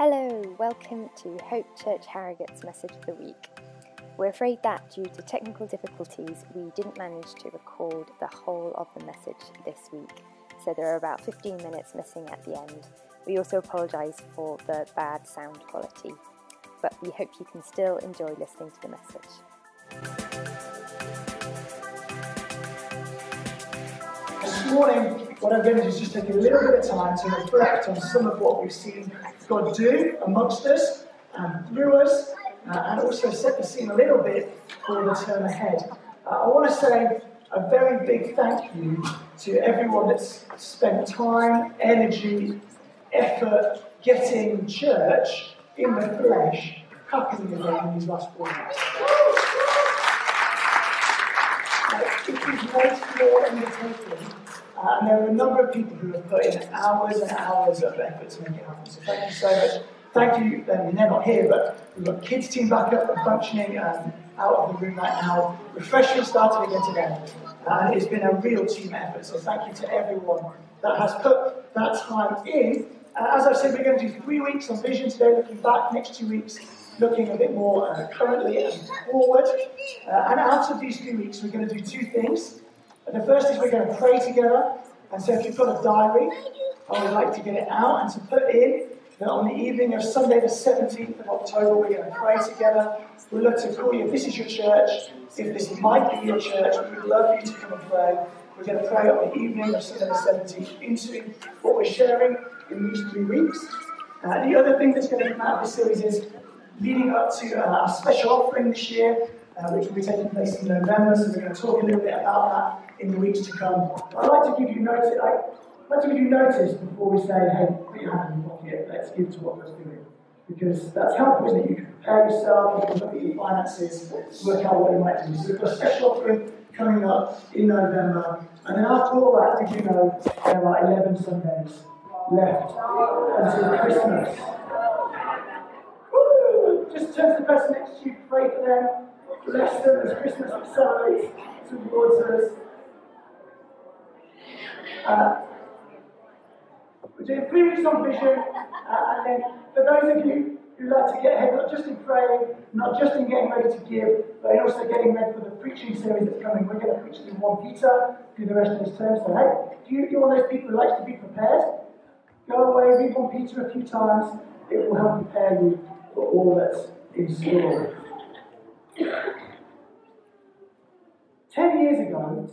Hello, welcome to Hope Church Harrogate's Message of the Week. We're afraid that due to technical difficulties, we didn't manage to record the whole of the message this week, so there are about 15 minutes missing at the end. We also apologise for the bad sound quality, but we hope you can still enjoy listening to the message. This morning, what I'm going to do is just take a little bit of time to reflect on some of what we've seen God do amongst us and through us, and also set the scene a little bit for the term ahead. I want to say a very big thank you to everyone that's spent time, energy, effort getting church in the flesh happening again in these last 4 months. It is most more undertaking, and there are a number of people who have put in hours and hours of effort to make it happen. So thank you so much. Thank you. I mean, they're not here, but we've got kids team back up and functioning out of the room right now. Refreshment started again today, and it's been a real team effort. So thank you to everyone that has put that time in. As I've said, we're going to do 3 weeks on vision today, looking back. Next 2 weeks, looking a bit more currently and forward. And out of these 3 weeks, we're going to do 2 things. The first is we're going to pray together. And so if you've got a diary, I would like to get it out and to put in that on the evening of Sunday the 17th of October, we're going to pray together. We'd love to call you, if this is your church, if this might be your church, we would love you to come and pray. We're going to pray on the evening of Sunday the 17th into what we're sharing in these 3 weeks. The other thing that's going to come out of this series is leading up to our special offering this year, which will be taking place in November, so we're going to talk a little bit about that in the weeks to come. I'd like to give you notice before we say, hey, put your hand in your pocket, let's give to what God's doing. Because that's helpful, isn't it? You can prepare yourself, you can look at your finances, work out what you might do. So we've got a special offering coming up in November, and then after all that, did you know there are 11 Sundays left until Christmas? Just turn to the person next to you, pray for them, bless them as Christmas accelerates towards us. We're doing 3 weeks on vision, and then for those of you who like to get ahead, not just in praying, not just in getting ready to give, but in also getting ready for the preaching series that's coming. We're going to preach through 1 Peter through the rest of this term. So hey, you're one of those people who likes to be prepared, go away, read 1 Peter a few times. It will help prepare you for all that's in store. 10 years ago,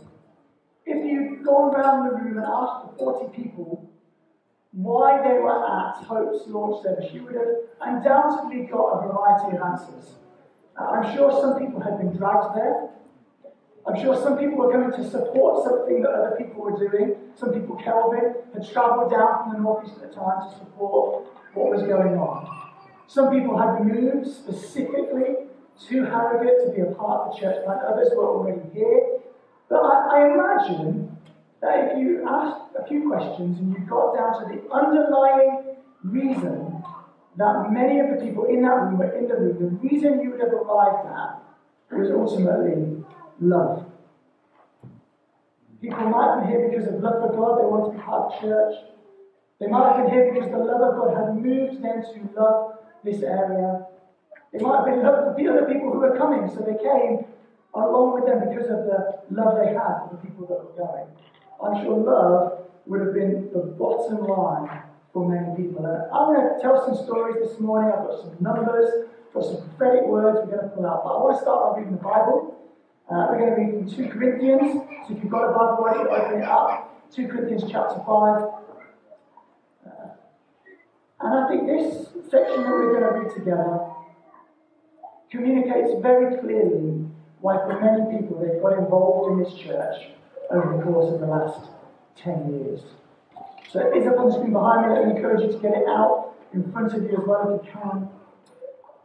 if you'd gone around the room and asked the 40 people why they were at Hope's launch service, you would have undoubtedly got a variety of answers. I'm sure some people had been dragged there. I'm sure some people were coming to support something that other people were doing. Some people, Kelvin, had travelled down from the northeast at the time to support what was going on. Some people had moved specifically to Harrogate to be a part of the church plant. Others were already here. But I imagine that if you asked a few questions and you got down to the underlying reason that many of the people in that room were in the room, the reason you would have arrived at was ultimately love. People might have been here because of love for God, they wanted to be part of church. They might have been here because the love of God had moved them to love this area. They might have been love for the other people who were coming, so they came along with them because of the love they had for the people that were going. I'm sure love would have been the bottom line for many people. And I'm going to tell some stories this morning. I've got some numbers, got some prophetic words we're going to pull out. But I want to start by reading the Bible. We're going to read from 2 Corinthians. So if you've got a Bible, why don't you open it up? 2 Corinthians chapter 5. And I think this section that we're going to read together communicates very clearly why for many people they've got involved in this church over the course of the last 10 years. So it is up on the screen behind me. I encourage you to get it out in front of you as well if you can.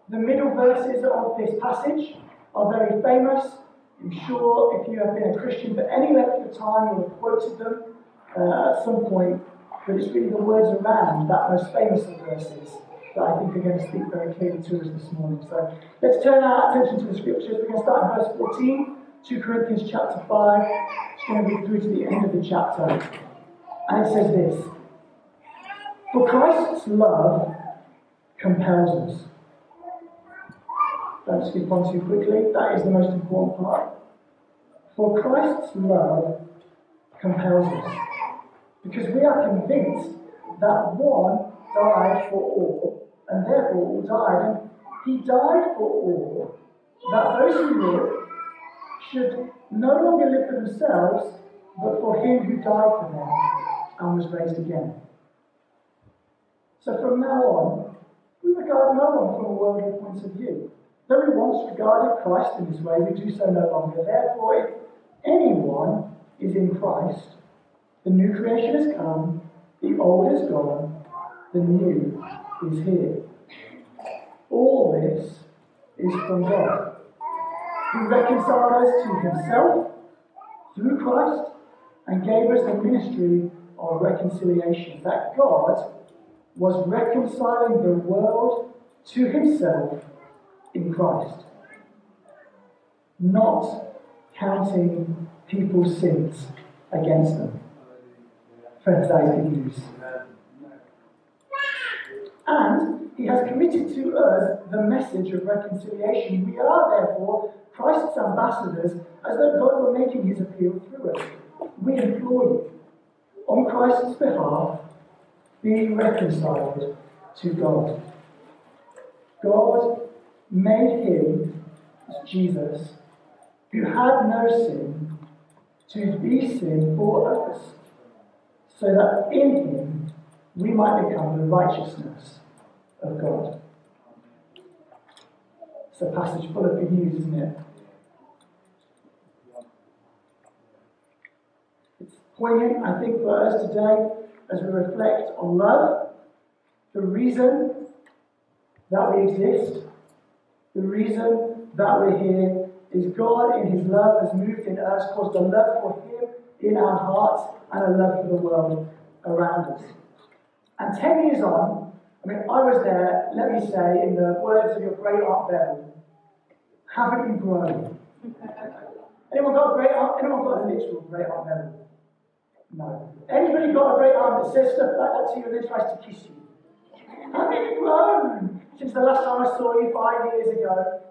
The middle verses of this passage are very famous. I'm sure if you have been a Christian for any length of time, you'll have quoted them at some point. But it's really the words around that most famous of verses that I think are going to speak very clearly to us this morning. So let's turn our attention to the scriptures. We're going to start in verse 14, 2 Corinthians chapter 5. It's going to read through to the end of the chapter. And it says this: For Christ's love compels us. Don't skip on too quickly, that is the most important part. For Christ's love compels us, because we are convinced that one died for all, and therefore all died, and he died for all, that those who live should no longer live for themselves, but for him who died for them and was raised again. So from now on, we regard no one from a worldly point of view. Though we once regarded Christ in this way, we do so no longer. Therefore, if anyone is in Christ, the new creation has come, the old is gone, the new is here. All this is from God, who reconciled us to himself through Christ and gave us the ministry of reconciliation, that God was reconciling the world to himself in Christ, not counting people's sins against them. Friends, that is good news. And he has committed to us the message of reconciliation. We are therefore Christ's ambassadors, as though God were making his appeal through us. We implore you, on Christ's behalf, be reconciled to God. God made him, Jesus, who had no sin, to be sin for us, so that in him we might become the righteousness of God. It's a passage full of good news, isn't it? It's poignant, I think, for us today as we reflect on love, the reason that we exist, the reason that we're here is God in his love has moved in us, caused a love for him in our hearts and a love for the world around us. And 10 years on, I was there, let me say, in the words of your great Aunt Beryl, haven't you grown? Anyone got a great aunt? Anyone got a literal great Aunt Beryl? No. Anybody got a great aunt that says stuff like that to you and then tries to kiss you? Haven't you grown since the last time I saw you 5 years ago?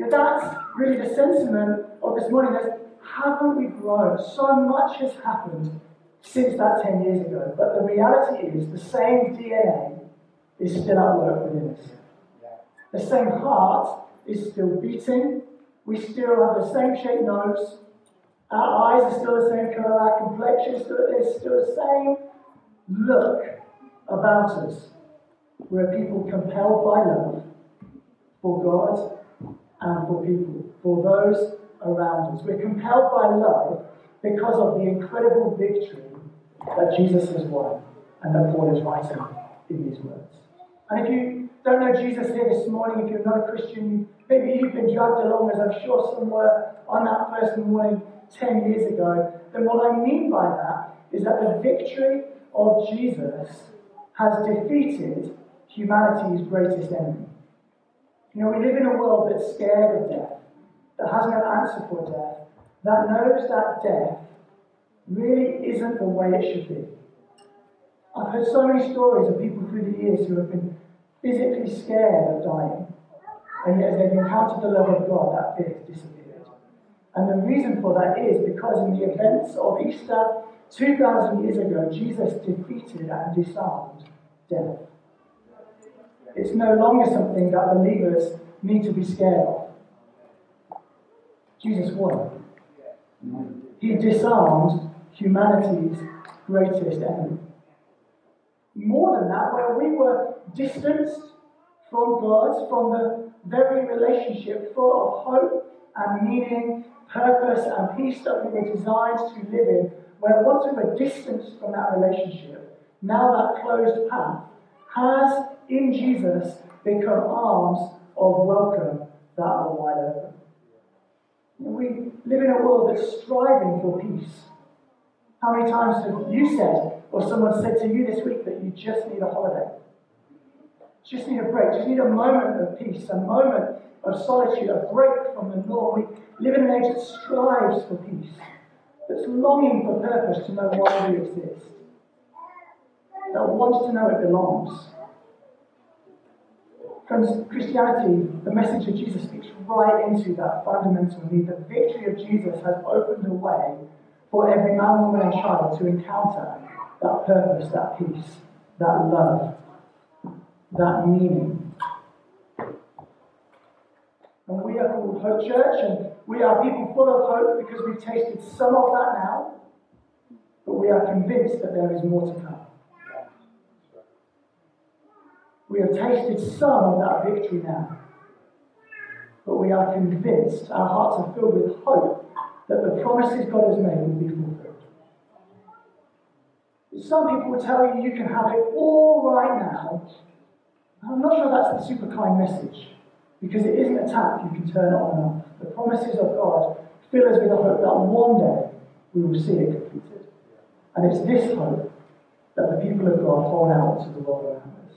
That's really the sentiment of this morning. Haven't we grown? So much has happened since that 10 years ago. But the reality is the same DNA is still at work within us. The same heart is still beating. We still have the same shaped nose. Our eyes are still the same colour. Our complexion is still the same look about us. We're people compelled by love for God and for people, for those around us. We're compelled by love because of the incredible victory that Jesus has won and that Paul is writing in these words. And if you don't know Jesus here this morning, if you're not a Christian, maybe you've been dragged along, as I'm sure some were on that first morning 10 years ago, then what I mean by that is that the victory of Jesus has defeated humanity's greatest enemy. We live in a world that's scared of death, that has no answer for death, that knows that death really isn't the way it should be. I've heard so many stories of people through the years who have been physically scared of dying, and yet as they've encountered the love of God, that fear has disappeared. And the reason for that is because in the events of Easter 2,000 years ago, Jesus defeated and disarmed death. It's no longer something that believers need to be scared of. Jesus won. He disarmed humanity's greatest enemy. More than that, where we were distanced from God, from the very relationship full of hope and meaning, purpose and peace that we were designed to live in, where once we were distanced from that relationship, now that closed path has in Jesus become arms of welcome that are wide open. We live in a world that's striving for peace. How many times have you said, or someone said to you this week, that you just need a holiday? Just need a break, just need a moment of peace, a moment of solitude, a break from the norm. We live in an age that strives for peace, that's longing for purpose to know why we exist, that wants to know it belongs. Friends, Christianity, the message of Jesus, speaks right into that fundamental need. The victory of Jesus has opened a way for every man, woman, and child to encounter that purpose, that peace, that love, that meaning. And we are called Hope Church, and we are people full of hope because we've tasted some of that now, but we are convinced that there is more to come. We have tasted some of that victory now, but we are convinced, our hearts are filled with hope, that the promises God has made will be fulfilled. Some people will tell you you can have it all right now. I'm not sure that's the super kind message, because it isn't a tap you can turn on and off. The promises of God fill us with a hope that one day we will see it completed. And it's this hope that the people of God hold out to the world around us.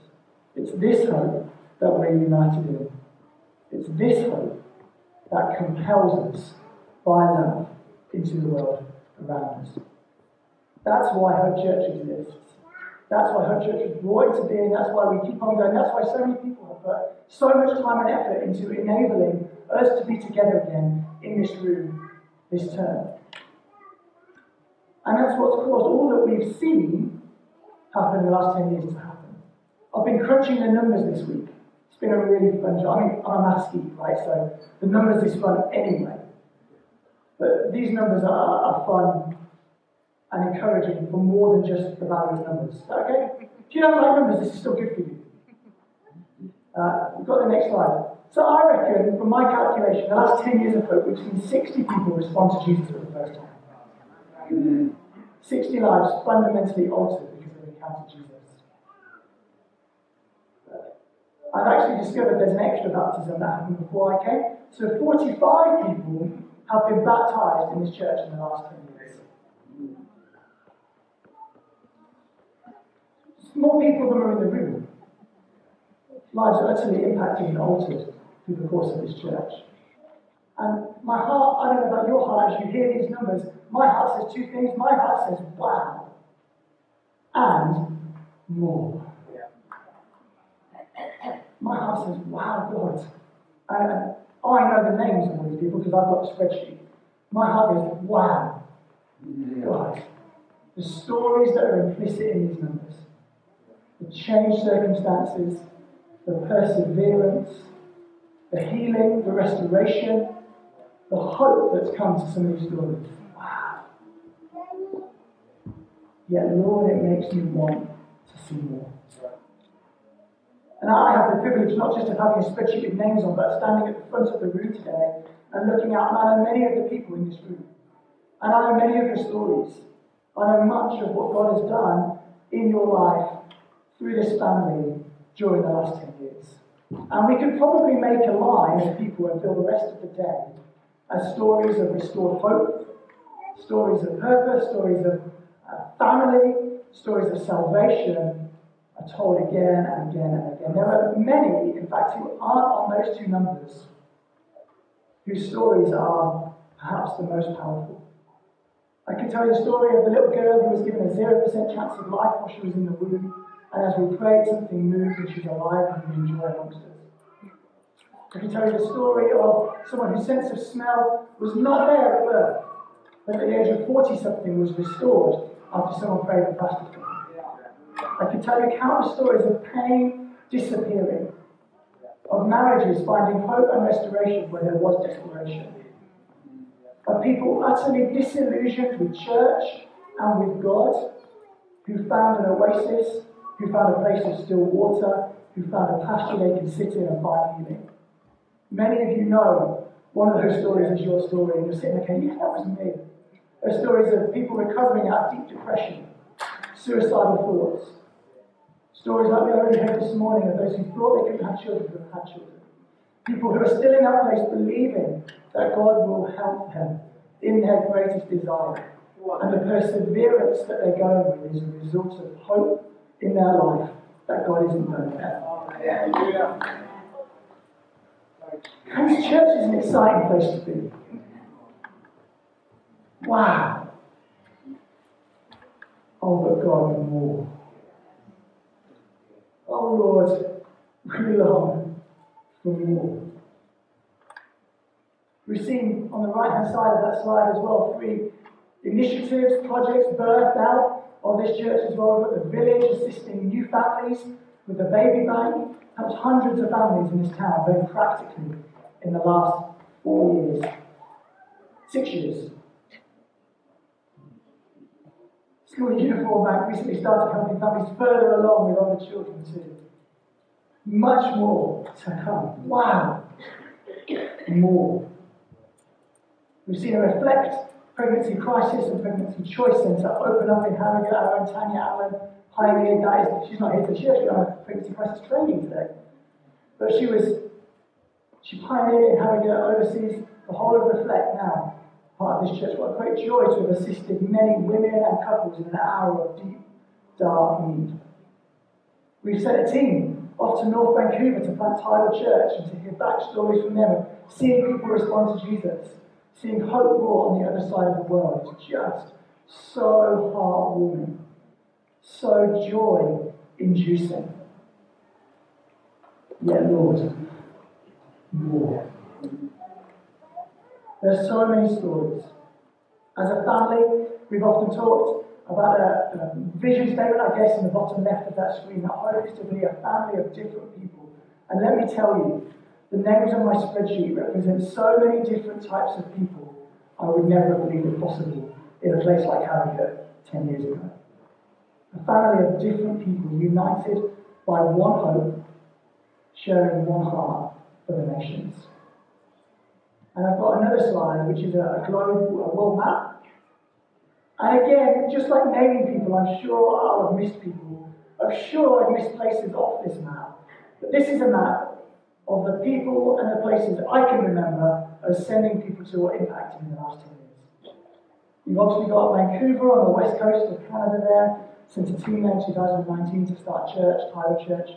It's this hope that we're united in. It's this hope that compels us by love into the world around us. That's why Hope Church exists. That's why Hope Church was brought into being. That's why we keep on going. That's why so many people have put so much time and effort into enabling us to be together again in this room this term. And that's what's caused all that we've seen happen in the last 10 years to happen. I've been crunching the numbers this week. It's been a really fun job. I mean, I'm a maths geek, right? So the numbers is fun anyway. But these numbers are fun and encouraging for more than just the value of numbers. Is that okay? If you don't like numbers, this is still good for you. We've got the next slide. So I reckon, from my calculation, the last 10 years of Hope, we've seen 60 people respond to Jesus for the first time. 60 lives fundamentally altered because they've encountered Jesus. I've actually discovered there's an extra baptism that happened before I came. So 45 people have been baptized in this church in the last 10 years. More people than are in the room. Lives are utterly impacted and altered through the course of this church. And my heart, I don't know about your heart, as you hear these numbers, my heart says two things. My heart says, wow, and more. My heart says, wow, God. And I know the names of all these people because I've got a spreadsheet. My heart goes, wow, God. The stories that are implicit in these numbers, the changed circumstances, the perseverance, the healing, the restoration, the hope that's come to some of these stories. Wow. Yet, Lord, it makes me want to see more. And I have the privilege not just of having a spreadsheet with names on, but standing at the front of the room today and looking out, and I know many of the people in this room. And I know many of your stories. I know much of what God has done in your life through this family during the last 10 years. And we could probably make a line of people and fill the rest of the day as stories of restored hope, stories of purpose, stories of family, stories of salvation are told again and again and again. There are many, in fact, who aren't on those two numbers, whose stories are perhaps the most powerful. I can tell you the story of the little girl who was given a 0% chance of life while she was in the womb, and as we prayed, something moved and she's alive and we enjoy amongst us. I can tell you the story of someone whose sense of smell was not there at birth, but at the age of 40-something was restored after someone prayed and fasted for them. I can tell you countless stories of pain disappearing, of marriages finding hope and restoration where there was desperation, of people utterly disillusioned with church and with God, who found an oasis, who found a place of still water, who found a pasture they can sit in and find healing. Many of you know one of those stories is your story, and you're sitting there going, yeah, that was me. There are stories of people recovering out of deep depression, suicidal thoughts. Stories like we already heard this morning of those who thought they couldn't have children who have had children. People who are still in that place believing that God will help them in their greatest desire. And the perseverance that they're going with is a result of hope in their life that God isn't done yet. And this church is an exciting place to be. Wow. Oh, but God, more. Oh, Lord, we long for more. We've seen on the right-hand side of that slide as well 3 initiatives, projects birthed out of this church as well. We've got the village assisting new families with the baby bank. Helps hundreds of families in this town very practically in the last 4 years. 6 years. School Uniform Bank recently started helping families further along with other children too. Much more to come. Wow! More. We've seen a Reflect Pregnancy Crisis and Pregnancy Choice Centre open up in Harrogate. Our own Tanya Allen pioneered that. She's not here today. She actually on a pregnancy crisis training today. But she pioneered it in Harrogate, oversees the whole of Reflect now. Part of this church. What a great joy to have assisted many women and couples in an hour of deep, dark need. We've sent a team off to North Vancouver to plant Tidal Church and to hear backstories from them, seeing people respond to Jesus, seeing hope brought on the other side of the world. It's just so heartwarming, so joy-inducing. Yet, Lord, more. There are so many stories. As a family, we've often talked about a vision statement, I guess, in the bottom left of that screen. That hope is to be a family of different people. And let me tell you, the names on my spreadsheet represent so many different types of people I would never have believed it possible in a place like Harrogate 10 years ago. A family of different people united by one hope, sharing one heart for the nations. And I've got another slide, which is a world map. And again, just like naming people, I'm sure I'll have missed people. I'm sure I've missed places off this map. But this is a map of the people and the places I can remember as sending people to or impacting in the last 10 years. You've obviously got Vancouver on the west coast of Canada there, sent a team there in 2019 to start church, Tidal Church.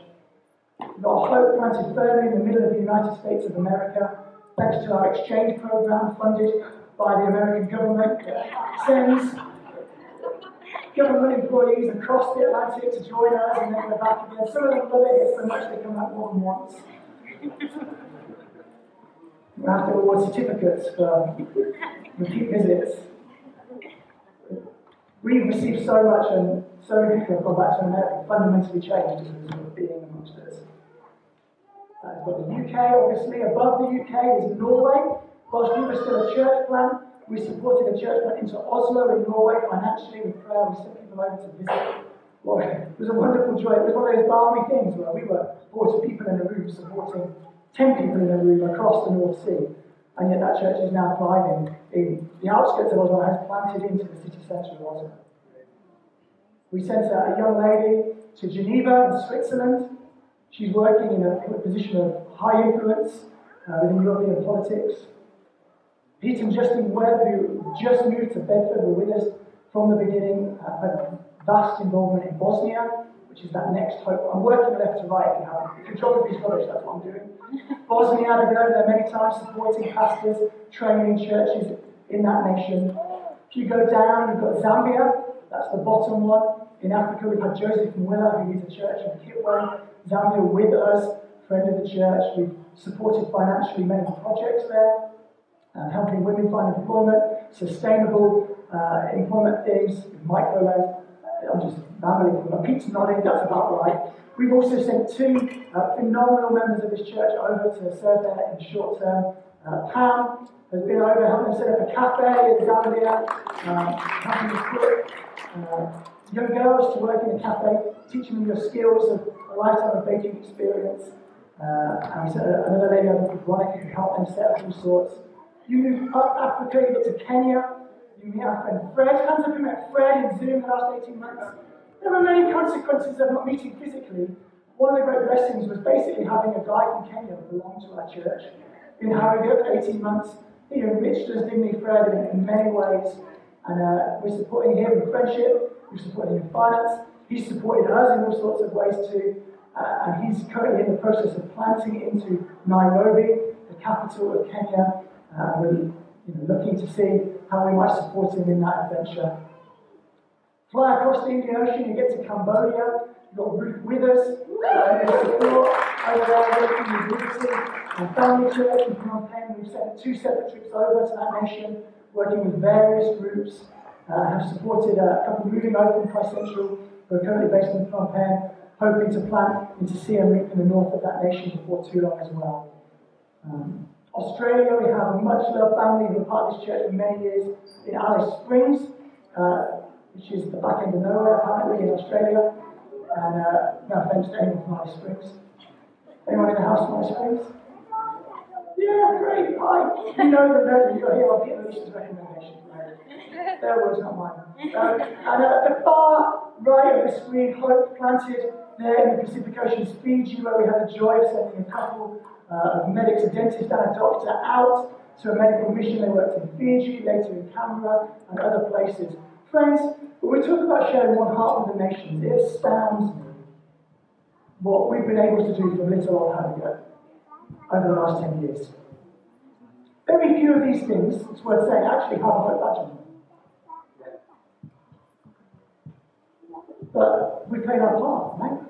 We've got Hope planted firmly in the middle of the United States of America, thanks to our exchange program funded by the American government that sends government employees across the Atlantic to join us and then go back again. Some of them love it so much they come back more than once. We have to award certificates for repeat visits. We've received so much, and so many people have gone back to America fundamentally changed as a result of being amongst us. We've got the UK, obviously. Above the UK is Norway. Whilst we were still a church plant, we supported a church plant into Oslo in Norway financially with prayer. We sent people over to visit. Well, it was a wonderful joy. It was one of those balmy things where we were 40 people in a room supporting 10 people in a room across the North Sea. And yet that church is now thriving in the outskirts of Oslo and has planted into the city centre of Oslo. We sent a young lady to Geneva in Switzerland. She's working in a position of high influence within European politics. Pete and Justine Webb, who just moved to Bedford, were with us from the beginning, had vast involvement in Bosnia, which is that next hope. I'm working left to right if you haven't. If your geography is rubbish, that's what I'm doing. Bosnia, I've been over there many times supporting pastors, training churches in that nation. If you go down, you've got Zambia, that's the bottom one. In Africa, we've had Joseph Mwilla, who leads a church in Kitwe. Zambia with us, friend of the church. We've supported financially many projects there, helping women find employment, sustainable employment things, microloans. I'm just rambling from my Pete's nodding, that's about right. We've also sent 2 phenomenal members of this church over to serve there in short term. Pam has been over helping them set up a cafe in Zambia, helping them put young girls to work in a cafe, teaching them the skills of a lifetime of baking experience. And we sent another lady over called Veronica who helped them set up all sorts. You move up Africa, you get to Kenya, you meet our friend Fred. Hands up, you met Fred in Zoom the last 18 months. There were many consequences of not meeting physically. One of the great blessings was basically having a guy from Kenya who belonged to our church in Harrogate for 18 months. He enriched us, didn't he, Fred, in many ways. And we're supporting him in friendship, we're supporting him in finance. He's supported us in all sorts of ways too. And he's currently in the process of planting into Nairobi, the capital of Kenya. We're looking to see how we might support him in that adventure. Fly across the Indian Ocean, you get to Cambodia. You've got Ruth with us, support. over there working with Liberty and Family Church in Phnom Penh. We've sent 2 separate trips over to that nation, working with various groups, have supported a couple moving over from Christ Central, who are currently based in Phnom Penh, hoping to plant into Siem Reap in the north of that nation before too long as well. Australia, we have a much-loved family who are part of this church for many years in Alice Springs, which is the back end of nowhere, apparently, in Australia. And no offense to anyone from Alice Springs. Anyone in the house from Alice Springs? Yeah, great, hi. You know that you're here on Peter Lucian's recommendation. Right? Their words, not mine. And at the far right of the screen, Hope planted there in the Pacific Ocean, Fiji, where we had the joy of sending a couple of medics, a dentist and a doctor, out to a medical mission. They worked in Fiji, later in Canberra, and other places. Friends, when we talk about sharing one heart with the nations, it astounds me what we've been able to do from little old Harrogate over the last 10 years. Very few of these things, it's worth saying, actually have a Hope badge on them. But we played our part, right?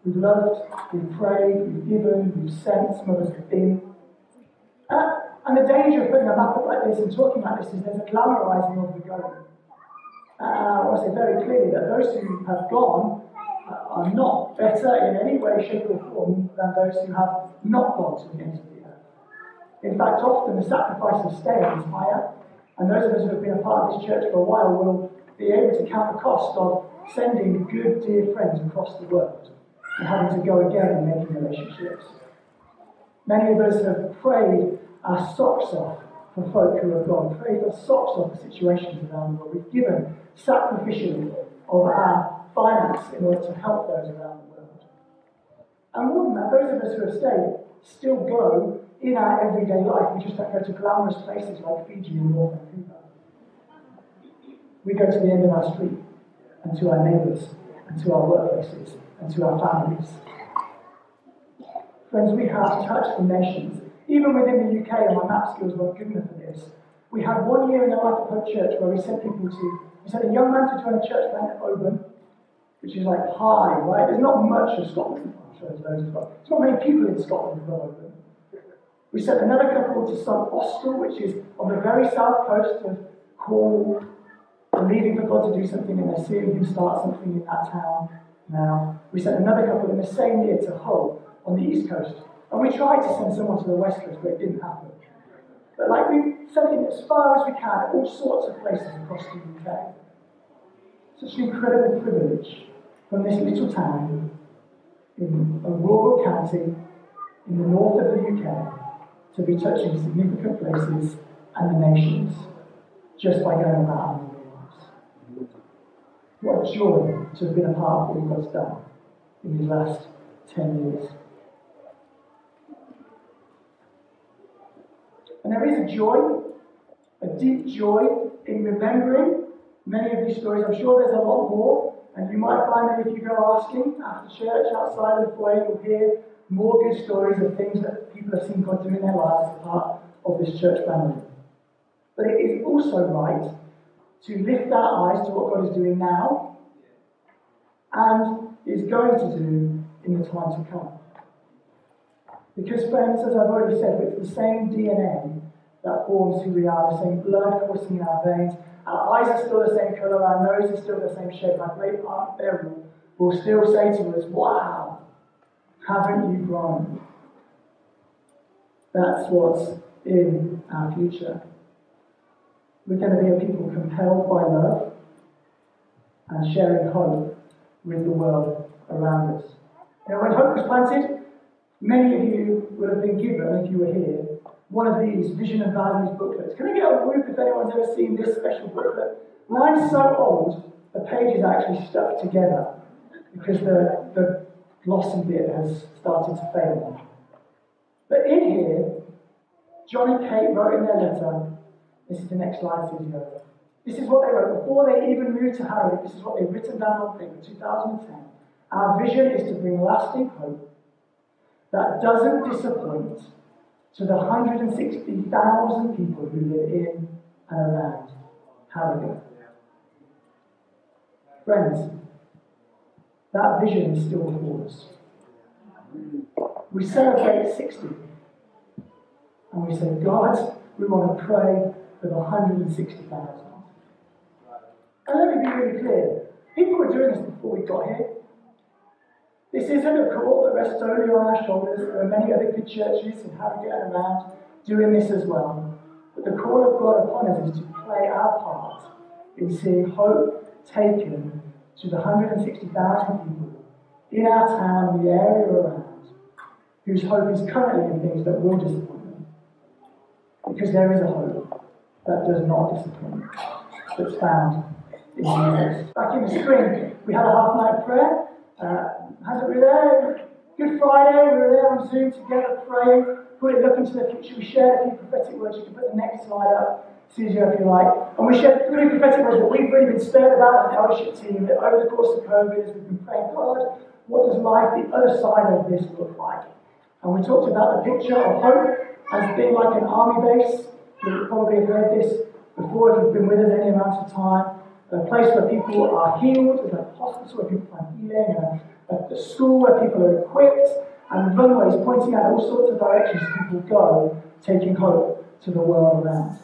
We've loved, we've prayed, we've given, we've sent, some of us have been. And the danger of putting a map up like this and talking like this is there's a glamorising of the going. I want to say very clearly that those who have gone are not better in any way, shape or form than those who have not gone to the ends of the earth. In fact, often the sacrifice of staying is higher, and those of us who have been a part of this church for a while will be able to count the cost of sending good, dear friends across the world and having to go again and making relationships. Many of us have prayed our socks off for folk who have gone, prayed our socks off for situations around the world. We've given sacrificially of our finance in order to help those around the world. And more than that, those of us who have stayed still go in our everyday life. We just don't go to glamorous places like Fiji and North Vancouver. We go to the end of our street and to our neighbours and to our workplaces and to our families. Friends, we have touched the nations. Even within the UK, and my map skills weren't good enough for this, we had 1 year in the life of Hope Church where we sent a young man to join a church plant at Oban, which is like high, right? There's not much of Scotland. I'm sure there's loads of Scotland. There's not many people in Scotland who go Oban. We sent another couple to St Austell, which is on the very south coast of Cornwall, believing for God to do something, and they're seeing him start something in that town now. We sent another couple in the same year to Hull on the east coast. And we tried to send someone to the west coast, but it didn't happen. But we sent it as far as we can, all sorts of places across the UK. Such an incredible privilege from this little town in a rural county in the north of the UK to be touching significant places and the nations just by going about our normal lives. What a joy to have been a part of what God's done in these last 10 years. And there is a joy, a deep joy in remembering many of these stories. I'm sure there's a lot more, and you might find that if you go asking after church, outside of the foyer, you'll hear more good stories of things that people have seen God do in their lives as part of this church family. But it is also right to lift our eyes to what God is doing now and is going to do in the time to come. Because, friends, as I've already said, it's the same DNA that forms who we are, the same blood coursing in our veins. Our eyes are still the same colour, our nose is still the same shape. Our great aunt Beryl will still say to us, "Wow, haven't you grown?" That's what's in our future. We're going to be a people compelled by love and sharing hope with the world around us. When hope was planted, many of you would have been given, if you were here, one of these Vision and Values booklets. Can I get a group if anyone's ever seen this special booklet? Mine's so old, the pages are actually stuck together because the glossy bit has started to fail. But in here, John and Kate wrote in their letter, this is the next slide, Physio. This is what they wrote. Before they even moved to Harrogate, this is what they've written down on paper, 2010. Our vision is to bring lasting hope that doesn't disappoint to the 160,000 people who live in and around Harrogate. Friends, that vision is still before us. we celebrate 60. And we say, God, we want to pray for the 160,000. And let me be really clear. People were doing this before we got here. This isn't a call that rests only on our shoulders. There are many other good churches in Harrogate and around doing this as well. But the call of God upon us is to play our part in seeing hope taken to the 160,000 people in our town and the area around, whose hope is currently in things that will disappoint them. Because there is a hope that does not disappoint, that's found in Jesus. Back in the spring, we had a half night prayer. Hasn't we there? Good Friday, we were there on Zoom together praying. Put it look into the future. We shared a few prophetic words. You can put the next slide up, Susie, if you like. And we shared 3 prophetic words that we've really been stirred about as an eldership team over the course of COVID as we've been praying, God, what does life, the other side of this, look like? And we talked about the picture of hope as being like an army base. You've probably heard this before if you've been with us any amount of time. A place where people are healed, there's a hospital where people find healing, a school where people are equipped, and runways pointing out all sorts of directions people go, taking hope to the world around.